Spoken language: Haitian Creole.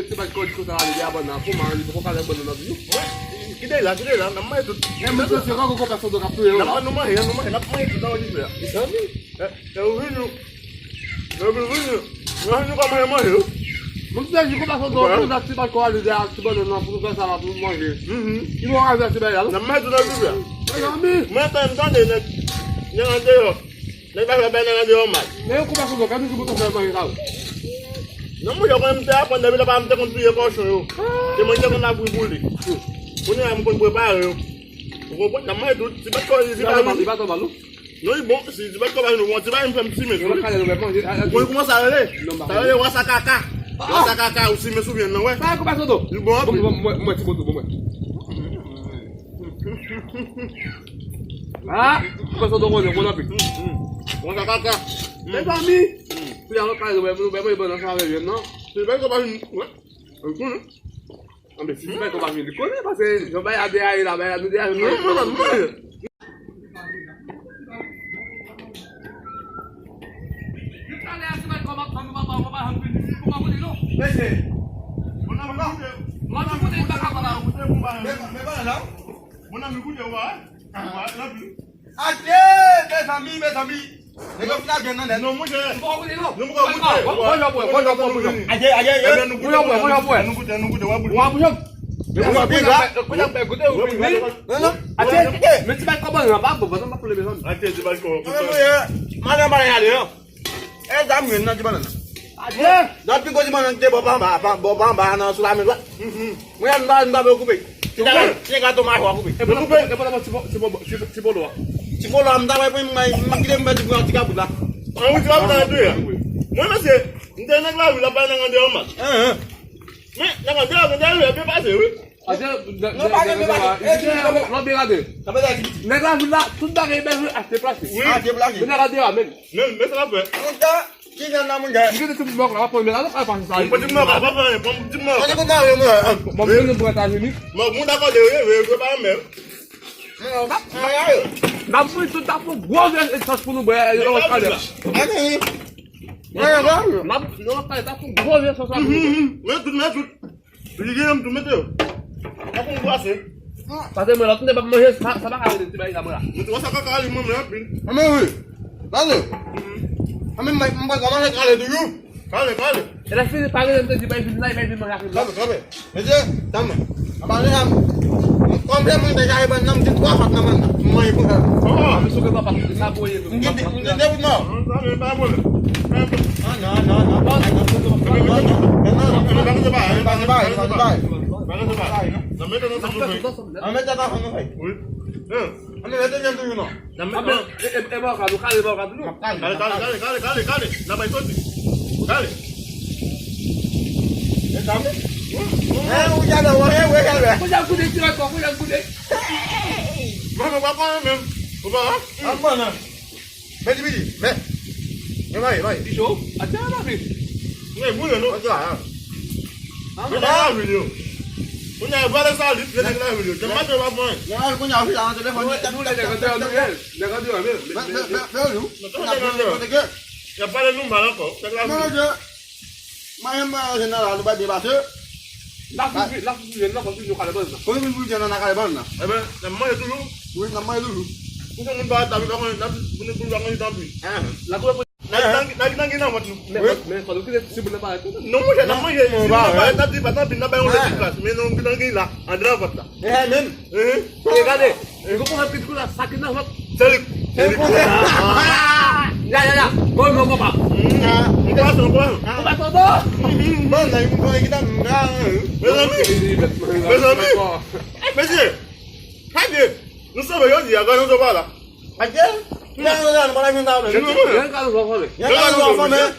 tu vas te ça aller à bonne pour manger pour faire bonne dans vie. Qui est là, n'a pas tout. Même si c'est quand on passe de capter. N'a pas non mais n'a pas tout dans le livre. Ça oui. Oui nous. Nous comment manger. Même si je commence à tu vas quoi aller à tu vas pour faire ça pour manger. Ils vont arriver c'est bien. N'a pas tout dans le livre. Ami. Moi t'entends des ne dehors. Ne pas faire dehors mal. Mais on commence à quand nous pour faire manger ça. Non moi je quand même quand David pas me construire cochon yo. C'est moi qui on a brûlé. On est à me préparer. Vous comprenez n'a pas tout. C'est pas quoi il va tomber l'eau. Non, bon, si tu vas comme nous, tu vas me faire petit mais. On commence à aller. Ça va aller voir sa caca. Sa caca aussi me souviens non ouais. Ça commence d'eau. Bon, moi tu montes moi. Ah, commence d'eau on a pris. On sa caca. Les amis. Tu as le cas de nous bon ça va bien non. Tu vas comme ouais. Ah mais si tu vas comme je le connais parce que je vais aller là-bas nous dire non. Tapi kau cuma nanti bawa bahan sulami lah. Mungkin anda aku be. Tidak, saya kata mah aku be. Belum be, apa cibolo. Cibolo anda apa mangkirim baju gua 3 bulan. Kamu jawab tadi ya. Mana sih? Anda nak lalu apa dengan dia amat? Nak dia apa pasal? Aja, lo biar ada. Apa lagi? Nak lalu lah, sudah kayak beru asli plastik. Dia lagi. Benar ada amen. Betul apa? Enggak. Kita namun enggak. Kita tu bawa apa? Benar apa pasal saya? Pemcima apa? Pemcima. Kau tahu ya mana? Mau beli buat tadi ni? Mau muda kau dia, kau paham ya? Nampu itu tak pun gua yang esas pun bayar orang kaya. Ani. Nampu orang kaya tak pun gua yang esas. Metu. Bijiram tu metu. Aku gua sih. Pasal mereka tu dapat mahir sama kali tu bayar sama. Itu masa kali mau merapin. Amin. Lalu. Amin mai kemana kali dulu? Kali. Elas sini panggil nanti dibayar film lain bayar mahir. Kabe. Aja, sama. Abang ni am. Kau dia mau tanya iban nam di tua hak naman. Mai pun. Oh, Kami suka bapak sabu itu. Mungkin dia pun mau. kami apa boleh? No. Sampai tu sampai. Amin tak tahu sampai. Amin ada yang tu no. Sampai bawa kadu kali. Kali. Nama itu. Kali. Sampai. Hujan dah, hujan. Kau jangan kudek cerai kau jangan kudek. Mana bapa mem? Bapa? Apa na? Bedi. Mai. Di show? Ada apa ni? Ni boleh no. Aja. Mana video? Punya bara salit dia nak video. Jangan tu bapa. Yang aku nyampe jangan telefon. Jangan dia ambil. Betul. Ya pada number aku. Mana je? Mai ma sana lalu badi bahasa. Langsung tunjuk kalau benar. Kau ni pun jangan nak kali mana? Apa? Nama itu dulu. Gue nama dulu. Bukan untuk tapi kamu nanti benar benar kamu tapi. Lagu apa? Nanti nama tu. Kalau kita sebelah apa itu? Nama je. Tadi patah pindah bayang oleh kelas. Minum kita gila. Ada apa tak? Min. Kade. Kau pun habis kula sakit nak. Selik. Ya. Kau mau apa? Kau tu. Kau baca tu. Mana yang kau kita nak? Besami. Messi. Hadir. Nusa bayo dia kan nusa bala. Aja. Yang mana malam yang tahu. Yang kalau kau boleh. Yang kalau apa